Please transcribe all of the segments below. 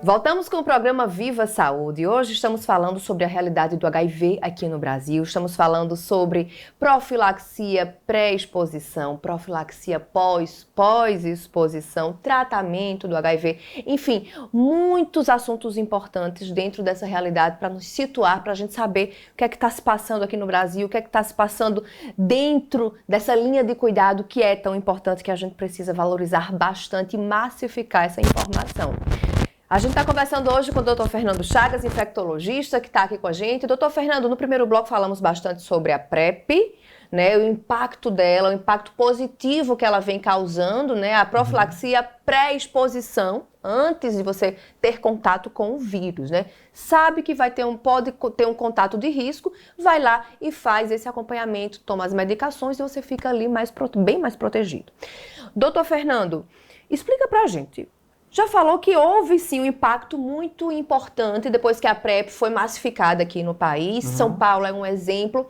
Voltamos com o programa Viva Saúde. Hoje estamos falando sobre a realidade do HIV aqui no Brasil. Estamos falando sobre profilaxia pré-exposição, profilaxia pós-exposição, tratamento do HIV. Enfim, muitos assuntos importantes dentro dessa realidade para nos situar, para a gente saber o que é que está se passando aqui no Brasil, o que é que está se passando dentro dessa linha de cuidado que é tão importante, que a gente precisa valorizar bastante e massificar essa informação. A gente está conversando hoje com o Dr. Fernando Chagas, infectologista, que está aqui com a gente. Dr. Fernando, no primeiro bloco falamos bastante sobre a PrEP, né, o impacto dela, o impacto positivo que ela vem causando, né, a profilaxia pré-exposição, antes de você ter contato com o vírus, né? Sabe que pode ter um contato de risco, vai lá e faz esse acompanhamento, toma as medicações e você fica ali bem mais protegido. Dr. Fernando, explica pra gente. Já falou que houve sim um impacto muito importante depois que a PrEP foi massificada aqui no país. São Paulo é um exemplo.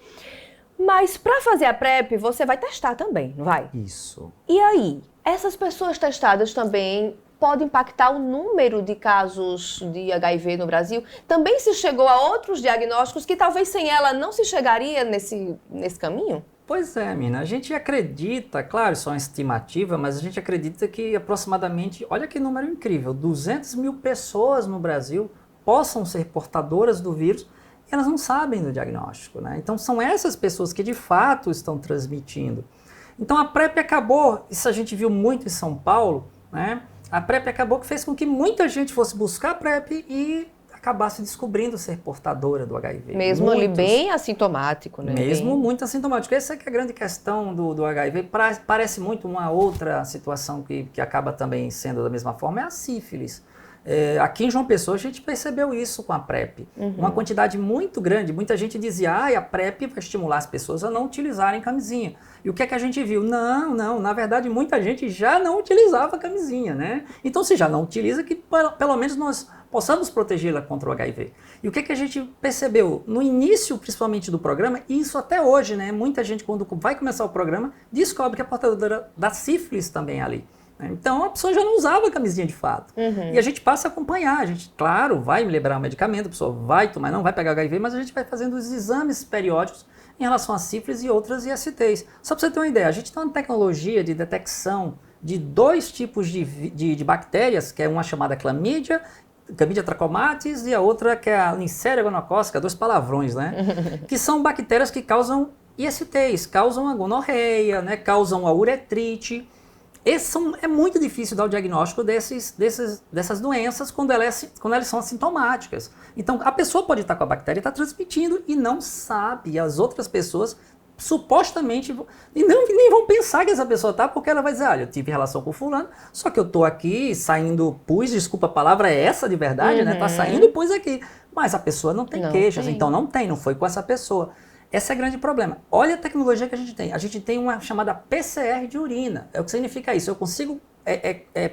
Mas para fazer a PrEP, você vai testar também, não vai? Isso. E aí, essas pessoas testadas também podem impactar o número de casos de HIV no Brasil? Também se chegou a outros diagnósticos que talvez sem ela não se chegaria nesse caminho? Pois é, Mina, a gente acredita, claro, isso é uma estimativa, mas a gente acredita que aproximadamente, olha que número incrível, 200 mil pessoas no Brasil possam ser portadoras do vírus e elas não sabem do diagnóstico, né? Então são essas pessoas que de fato estão transmitindo. Então a PrEP acabou, isso a gente viu muito em São Paulo, né? A PrEP acabou que fez com que muita gente fosse buscar a PrEP e acabasse descobrindo ser portadora do HIV. Mesmo ali bem assintomático, né? Mesmo muito assintomático. Essa é que é a grande questão do HIV. Parece muito uma outra situação que acaba também sendo da mesma forma, é a sífilis. Aqui em João Pessoa a gente percebeu isso com a PrEP. Uma quantidade muito grande. Muita gente dizia, a PrEP vai estimular as pessoas a não utilizarem camisinha. E o que é que a gente viu? Não. Na verdade, muita gente já não utilizava camisinha, né? Então, se já não utiliza, que pelo menos nós possamos protegê-la contra o HIV. E o que é que a gente percebeu? No início, principalmente do programa, e isso até hoje, né? Muita gente, quando vai começar o programa, descobre que a portadora da sífilis também é ali. Então, a pessoa já não usava camisinha de fato. E a gente passa a acompanhar. A gente, claro, vai liberar o medicamento, a pessoa vai tomar, não vai pegar HIV, mas a gente vai fazendo os exames periódicos em relação a sífilis e outras ISTs. Só para você ter uma ideia, a gente tem uma tecnologia de detecção de dois tipos de bactérias, que é uma chamada Chlamydia trachomatis e a outra que é a Neisseria gonococcus, dois palavrões, né? Que são bactérias que causam ISTs, causam a gonorreia, né? Causam a uretrite. É muito difícil dar o diagnóstico dessas doenças quando elas são assintomáticas. Então, a pessoa pode estar com a bactéria e estar transmitindo e não sabe. E as outras pessoas supostamente nem vão pensar que essa pessoa está, porque ela vai dizer, olha, eu tive relação com fulano, só que eu estou aqui saindo pus, desculpa a palavra é essa de verdade, né? Está saindo pus aqui. Mas a pessoa não tem queixas, então não foi com essa pessoa. Esse é o grande problema. Olha a tecnologia que a gente tem. A gente tem uma chamada PCR de urina. O que significa isso? Eu consigo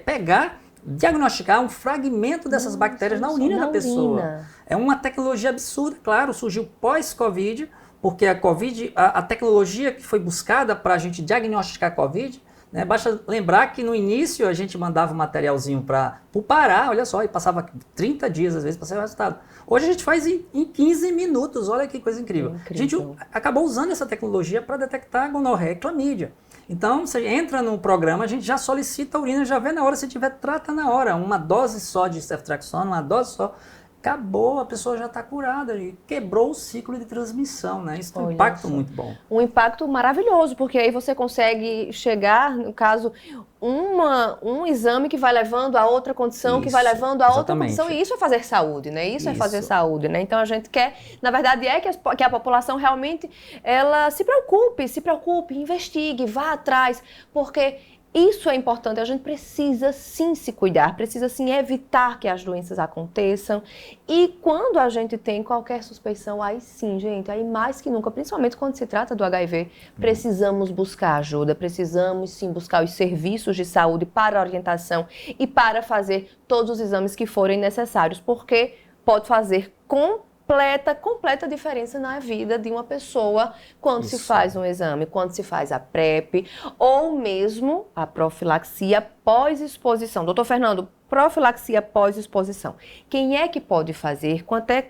pegar, diagnosticar um fragmento dessas bactérias na urina da pessoa. É uma tecnologia absurda, claro, surgiu pós-Covid, porque a Covid, a tecnologia que foi buscada para a gente diagnosticar a Covid, né, basta lembrar que no início a gente mandava um materialzinho para o Pará, olha só, e passava 30 dias às vezes para sair o resultado. Hoje a gente faz em 15 minutos, olha que coisa incrível. A gente acabou usando essa tecnologia para detectar gonorreia e clamídia. Então, você entra no programa, a gente já solicita a urina, já vê na hora, se tiver, trata na hora. Uma dose só de ceftriaxona, uma dose só, acabou, a pessoa já está curada e quebrou o ciclo de transmissão, né? Isso tem um impacto muito bom. Um impacto maravilhoso, porque aí você consegue chegar, no caso, um exame que vai levando a outra condição, que vai levando a outra condição, e isso é fazer saúde, né? Isso é fazer saúde, né? Então a gente quer, na verdade, que a população realmente ela se preocupe, investigue, vá atrás, porque isso é importante, a gente precisa sim se cuidar, precisa sim evitar que as doenças aconteçam. E quando a gente tem qualquer suspeição, aí sim, gente, aí mais que nunca, principalmente quando se trata do HIV, precisamos buscar ajuda, precisamos sim buscar os serviços de saúde para orientação e para fazer todos os exames que forem necessários, porque pode fazer completa diferença na vida de uma pessoa quando se faz um exame, quando se faz a PrEP ou mesmo a profilaxia pós-exposição. Doutor Fernando, profilaxia pós-exposição. Quem é que pode fazer?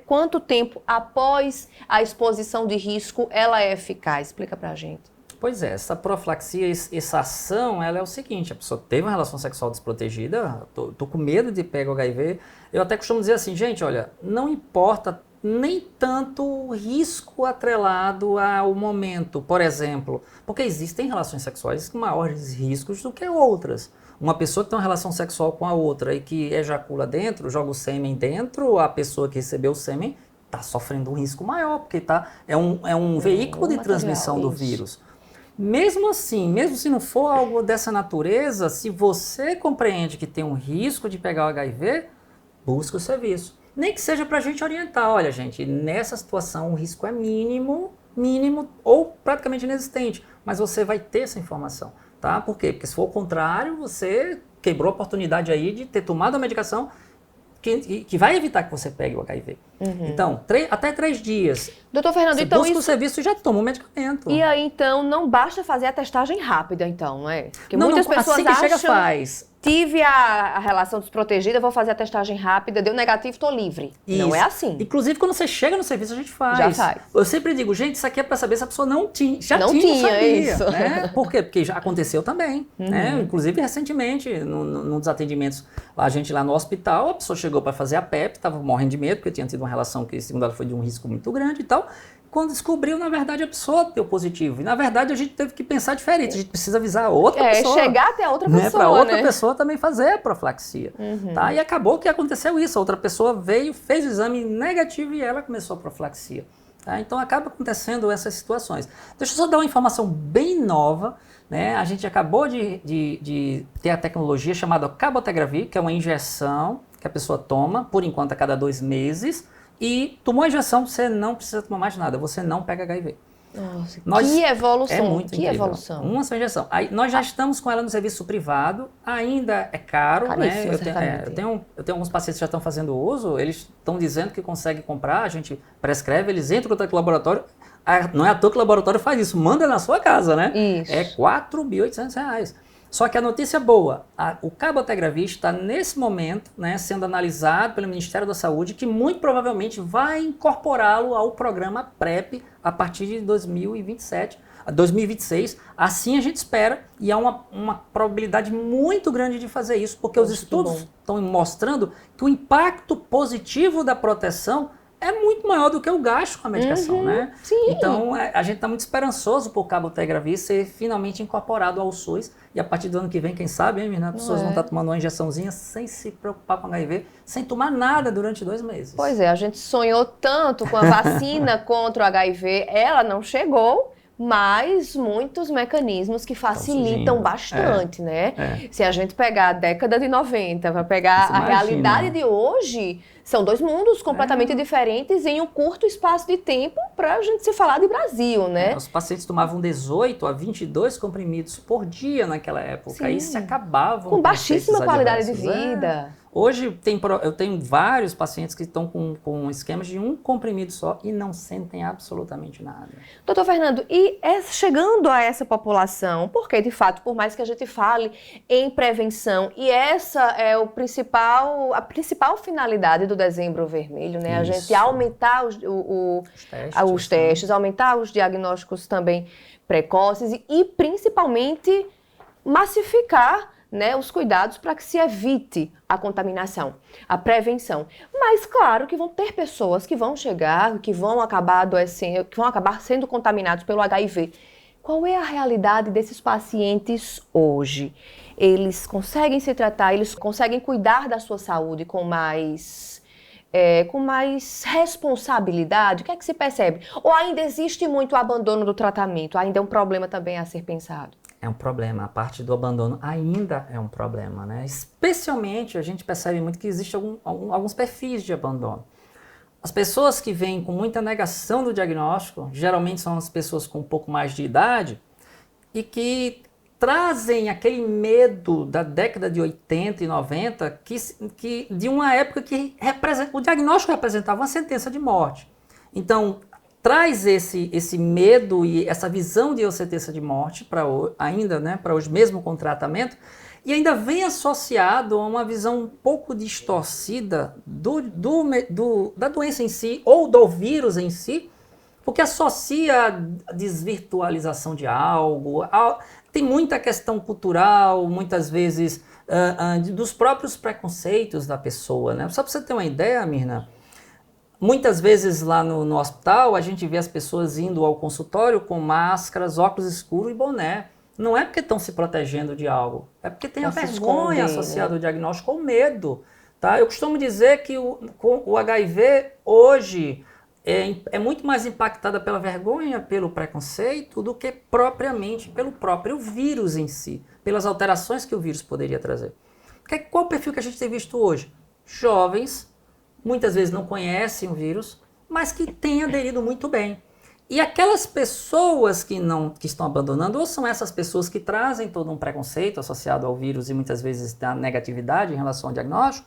Quanto tempo após a exposição de risco ela é eficaz? Explica pra gente. Pois é, essa profilaxia, essa ação, ela é o seguinte, a pessoa teve uma relação sexual desprotegida, tô com medo de pegar o HIV, eu até costumo dizer assim, gente, olha, não importa nem tanto o risco atrelado ao momento, por exemplo, porque existem relações sexuais com maiores riscos do que outras. Uma pessoa que tem uma relação sexual com a outra e que ejacula dentro, joga o sêmen dentro, a pessoa que recebeu o sêmen está sofrendo um risco maior, porque é um veículo de transmissão do vírus. Mesmo assim, mesmo se não for algo dessa natureza, se você compreende que tem um risco de pegar o HIV, busque o serviço. Nem que seja para a gente orientar, olha gente, nessa situação o risco é mínimo ou praticamente inexistente, mas você vai ter essa informação, tá? Por quê? Porque se for o contrário, você quebrou a oportunidade aí de ter tomado a medicação que vai evitar que você pegue o HIV. Então, até 3 dias. Doutor Fernando, você então busca o serviço e já toma o medicamento. E aí, então, não basta fazer a testagem rápida, então, não é? Porque não, muitas pessoas assim que acham, chega, faz. Tive a relação desprotegida, vou fazer a testagem rápida, deu negativo, estou livre. Isso. Não é assim. Inclusive, quando você chega no serviço, a gente faz. Já faz. Eu sempre digo, gente, isso aqui é para saber se a pessoa não tinha, não sabia, isso. Né? Por quê? Porque já aconteceu também. Né? Inclusive, recentemente, num dos atendimentos, a gente lá no hospital, a pessoa chegou para fazer a PEP, estava morrendo de medo, porque tinha tido uma relação que, segundo ela, foi de um risco muito grande e tal. Quando descobriu, na verdade, a pessoa deu positivo. E, na verdade, a gente teve que pensar diferente. A gente precisa avisar a outra pessoa. Chegar até a outra pessoa, para outra pessoa também fazer a profilaxia. Tá? E acabou que aconteceu isso. A outra pessoa veio, fez o exame negativo e ela começou a profilaxia. Tá? Então, acaba acontecendo essas situações. Deixa eu só dar uma informação bem nova. Né? A gente acabou de ter a tecnologia chamada cabotegravir, que é uma injeção que a pessoa toma, por enquanto, a cada 2 meses. E tomou a injeção, você não precisa tomar mais nada, você não pega HIV. Nossa, que evolução, é muito que incrível. Evolução. Uma só injeção. Aí, nós já estamos com ela no serviço privado, ainda é caro, né? Eu tenho alguns pacientes que já estão fazendo uso, eles estão dizendo que conseguem comprar, a gente prescreve, eles entram no laboratório, não é à toa que o laboratório faz isso, manda na sua casa, né? Isso. É R$4.800. Só que a notícia boa, o cabotegravir está nesse momento, né, sendo analisado pelo Ministério da Saúde, que muito provavelmente vai incorporá-lo ao programa PrEP a partir de 2026. Assim a gente espera, e há uma probabilidade muito grande de fazer isso, porque os estudos estão mostrando que o impacto positivo da proteção é muito maior do que o gasto com a medicação, né? Sim. Então, a gente está muito esperançoso por o cabotegravir ser finalmente incorporado ao SUS. E a partir do ano que vem, quem sabe, hein, as pessoas vão estar tomando uma injeçãozinha sem se preocupar com HIV, sem tomar nada durante 2 meses. Pois é, a gente sonhou tanto com a vacina contra o HIV, ela não chegou, mas muitos mecanismos que facilitam bastante, né? Se a gente pegar a década de 90, vai pegar a realidade de hoje, são 2 mundos completamente diferentes em um curto espaço de tempo para a gente se falar de Brasil, né? Os pacientes tomavam 18 a 22 comprimidos por dia naquela época, aí se acabavam com baixíssima qualidade de vida. Hoje eu tenho vários pacientes que estão com esquemas de 1 comprimido só e não sentem absolutamente nada. Doutor Fernando, e chegando a essa população, porque de fato, por mais que a gente fale em prevenção, e essa é a principal finalidade do Dezembro Vermelho, né? Isso. A gente aumentar os testes, aumentar os diagnósticos também precoces e principalmente massificar, né, os cuidados para que se evite a contaminação, a prevenção. Mas claro que vão ter pessoas que vão chegar, que vão acabar adoecendo, que vão acabar sendo contaminados pelo HIV. Qual é a realidade desses pacientes hoje? Eles conseguem se tratar, eles conseguem cuidar da sua saúde com mais responsabilidade? O que é que se percebe? Ou ainda existe muito abandono do tratamento? Ainda é um problema também a ser pensado? É um problema, a parte do abandono ainda é um problema, né? Especialmente a gente percebe muito que existem alguns perfis de abandono. As pessoas que vêm com muita negação do diagnóstico, geralmente são as pessoas com um pouco mais de idade e que trazem aquele medo da década de 80 e 90, de uma época que o diagnóstico representava uma sentença de morte. Então, traz esse medo e essa visão de sentença de morte para ainda, né, para hoje mesmo com tratamento, e ainda vem associado a uma visão um pouco distorcida da doença em si, ou do vírus em si, porque associa a desvirtualização de algo, tem muita questão cultural, muitas vezes dos próprios preconceitos da pessoa, né? Só para você ter uma ideia, Mirna, muitas vezes lá no hospital a gente vê as pessoas indo ao consultório com máscaras, óculos escuros e boné. Não é porque estão se protegendo de algo, é porque tem a vergonha associada ao diagnóstico ou medo. Tá? Eu costumo dizer que o HIV hoje é muito mais impactada pela vergonha, pelo preconceito, do que propriamente pelo próprio vírus em si, pelas alterações que o vírus poderia trazer. Qual o perfil que a gente tem visto hoje? Jovens, muitas vezes não conhecem o vírus, mas que têm aderido muito bem. E aquelas pessoas que estão abandonando, ou são essas pessoas que trazem todo um preconceito associado ao vírus e muitas vezes da negatividade em relação ao diagnóstico,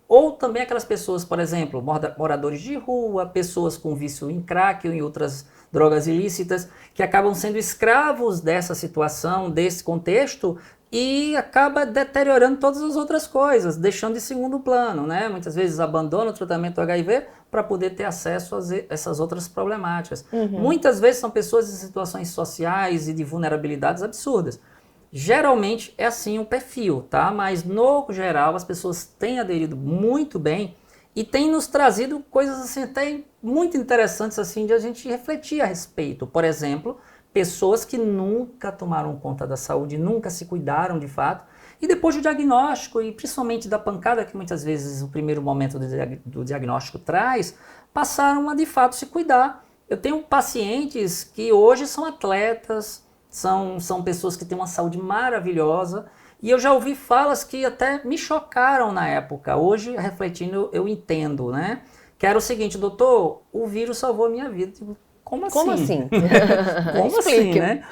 ou também aquelas pessoas, por exemplo, moradores de rua, pessoas com vício em crack ou em outras drogas ilícitas, que acabam sendo escravos dessa situação, desse contexto, e acaba deteriorando todas as outras coisas, deixando de segundo plano, né? Muitas vezes abandona o tratamento do HIV para poder ter acesso a essas outras problemáticas. Muitas vezes são pessoas em situações sociais e de vulnerabilidades absurdas. Geralmente é assim o perfil, tá? Mas no geral as pessoas têm aderido muito bem e têm nos trazido coisas assim até muito interessantes assim de a gente refletir a respeito. Por exemplo, pessoas que nunca tomaram conta da saúde, nunca se cuidaram de fato, e depois do diagnóstico e principalmente da pancada que muitas vezes o primeiro momento do diagnóstico traz, passaram a de fato se cuidar. Eu tenho pacientes que hoje são atletas, são pessoas que têm uma saúde maravilhosa, e eu já ouvi falas que até me chocaram na época. Hoje, refletindo, eu entendo, né? Que era o seguinte: doutor, o vírus salvou a minha vida. Tipo, como assim? Como assim? Como assim, né?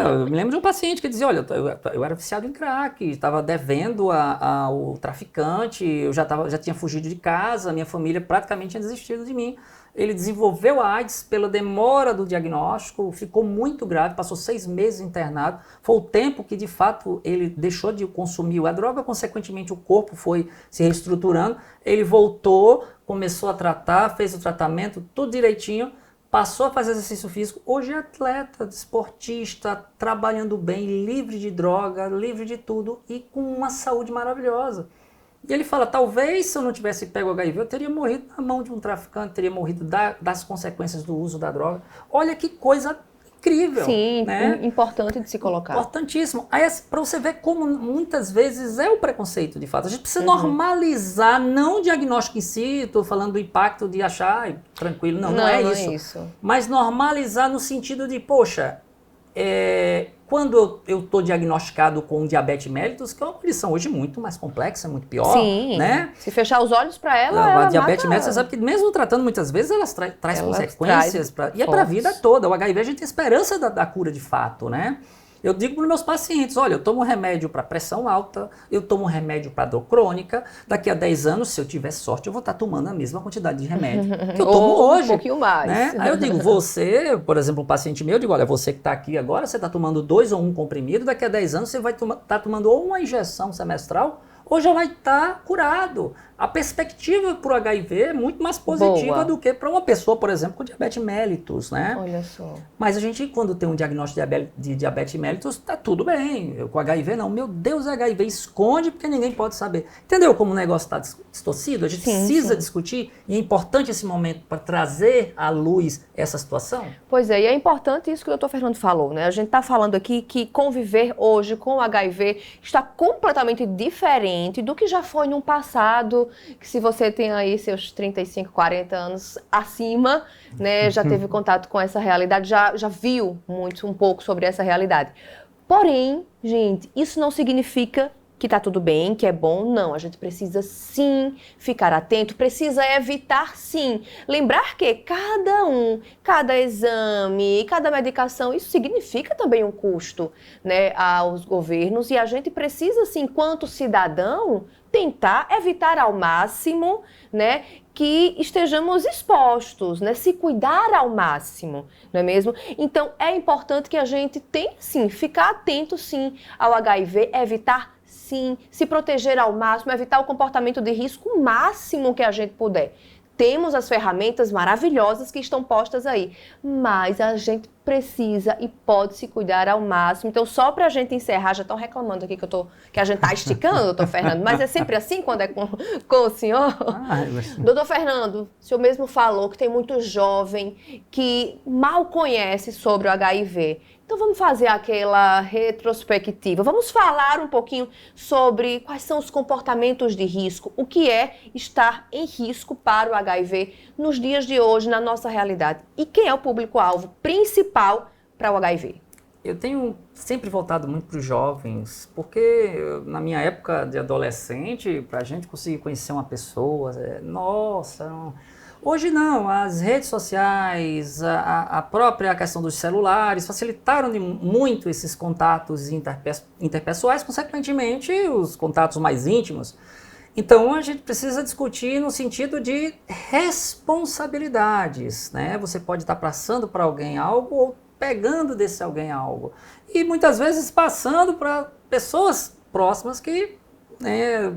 Eu me lembro de um paciente que dizia, olha, eu era viciado em crack, estava devendo ao traficante, eu já tinha fugido de casa, minha família praticamente tinha desistido de mim. Ele desenvolveu a AIDS pela demora do diagnóstico, ficou muito grave, passou 6 meses internado. Foi o tempo que, de fato, ele deixou de consumir a droga, consequentemente o corpo foi se reestruturando. Ele voltou, começou a tratar, fez o tratamento, tudo direitinho, passou a fazer exercício físico. Hoje é atleta, esportista, trabalhando bem, livre de droga, livre de tudo e com uma saúde maravilhosa. E ele fala, talvez se eu não tivesse pego o HIV, eu teria morrido na mão de um traficante, teria morrido das consequências do uso da droga. Olha que coisa incrível. Sim, né? Importante de se colocar. Importantíssimo. Aí, para você ver como muitas vezes é o preconceito, de fato. A gente precisa normalizar, não o diagnóstico em si, estou falando do impacto de achar, tranquilo, não é isso. Mas normalizar no sentido de, poxa, quando eu estou diagnosticado com diabetes mellitus, que é uma condição hoje muito mais complexa, muito pior, sim, né? Se fechar os olhos para ela a diabetes mellitus, você sabe que mesmo tratando muitas vezes, elas traz consequências, e é para a vida toda. O HIV a gente tem esperança da cura de fato, né? Eu digo para os meus pacientes, olha, eu tomo remédio para pressão alta, eu tomo remédio para dor crônica, daqui a 10 anos, se eu tiver sorte, eu vou estar tomando a mesma quantidade de remédio que eu tomo hoje. Um pouquinho mais. Né? Aí eu digo, você, por exemplo, um paciente meu, eu digo, olha, você que está aqui agora, você está tomando 2 ou 1 comprimido, daqui a 10 anos você vai estar tomando ou uma injeção semestral, ou já vai estar curado. A perspectiva para o HIV é muito mais positiva do que para uma pessoa, por exemplo, com diabetes mellitus, né? Olha só. Mas a gente, quando tem um diagnóstico de diabetes mellitus, tá tudo bem. Eu com HIV não. Meu Deus, HIV esconde porque ninguém pode saber. Entendeu como o negócio está distorcido? A gente precisa discutir e é importante esse momento para trazer à luz essa situação? Pois é, e é importante isso que o Dr. Fernando falou, né? A gente está falando aqui que conviver hoje com o HIV está completamente diferente do que já foi no passado, que se você tem aí seus 35, 40 anos acima, né, já teve contato com essa realidade, já viu um pouco sobre essa realidade. Porém, gente, isso não significa que tá tudo bem, que é bom, não. A gente precisa sim ficar atento, precisa evitar sim. Lembrar que cada exame, cada medicação, isso significa também um custo, né, aos governos, e a gente precisa, assim, enquanto cidadão, tentar evitar ao máximo, né, que estejamos expostos, né, se cuidar ao máximo, não é mesmo? Então, é importante que a gente tenha, sim, ficar atento, sim, ao HIV, evitar, sim, se proteger ao máximo, evitar o comportamento de risco máximo que a gente puder. Temos as ferramentas maravilhosas que estão postas aí, mas a gente precisa e pode se cuidar ao máximo. Então, só para a gente encerrar, já estão reclamando aqui que a gente está esticando, doutor Fernando, mas é sempre assim quando é com o senhor? Doutor Fernando, o senhor mesmo falou que tem muito jovem que mal conhece sobre o HIV. Então vamos fazer aquela retrospectiva, vamos falar um pouquinho sobre quais são os comportamentos de risco, o que é estar em risco para o HIV nos dias de hoje, na nossa realidade, e quem é o público-alvo principal para o HIV. Eu tenho sempre voltado muito para os jovens, porque na minha época de adolescente, para a gente conseguir conhecer uma pessoa, nossa... Hoje não, as redes sociais, a própria questão dos celulares facilitaram muito esses contatos interpessoais, consequentemente os contatos mais íntimos. Então a gente precisa discutir no sentido de responsabilidades, né? Você pode estar passando para alguém algo ou pegando desse alguém algo. E muitas vezes passando para pessoas próximas que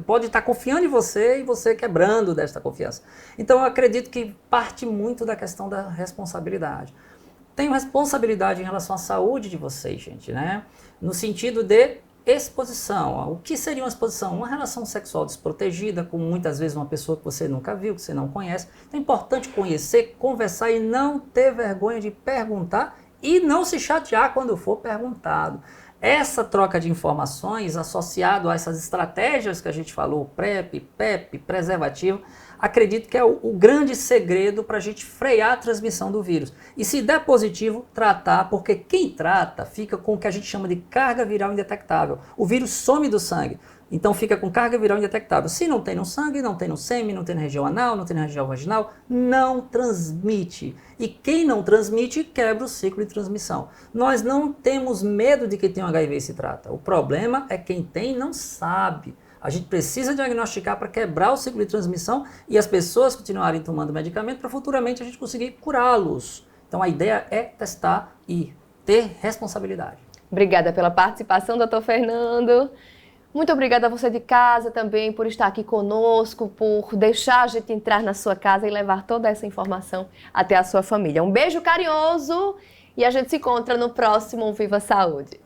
pode estar confiando em você e você quebrando desta confiança. Então eu acredito que parte muito da questão da responsabilidade. Tenho responsabilidade em relação à saúde de vocês, gente, né? No sentido de exposição. O que seria uma exposição? Uma relação sexual desprotegida com muitas vezes uma pessoa que você nunca viu, que você não conhece. Então é importante conhecer, conversar e não ter vergonha de perguntar e não se chatear quando for perguntado. Essa troca de informações associado a essas estratégias que a gente falou, PrEP, PEP, preservativo, acredito que é o grande segredo para a gente frear a transmissão do vírus. E se der positivo, tratar, porque quem trata fica com o que a gente chama de carga viral indetectável. O vírus some do sangue, então fica com carga viral indetectável. Se não tem no sangue, não tem no sêmen, não tem na região anal, não tem na região vaginal, não transmite. E quem não transmite, quebra o ciclo de transmissão. Nós não temos medo de que tem um HIV e se trata. O problema é quem tem e não sabe. A gente precisa diagnosticar para quebrar o ciclo de transmissão e as pessoas continuarem tomando medicamento para futuramente a gente conseguir curá-los. Então a ideia é testar e ter responsabilidade. Obrigada pela participação, doutor Fernando. Muito obrigada a você de casa também por estar aqui conosco, por deixar a gente entrar na sua casa e levar toda essa informação até a sua família. Um beijo carinhoso e a gente se encontra no próximo Viva Saúde.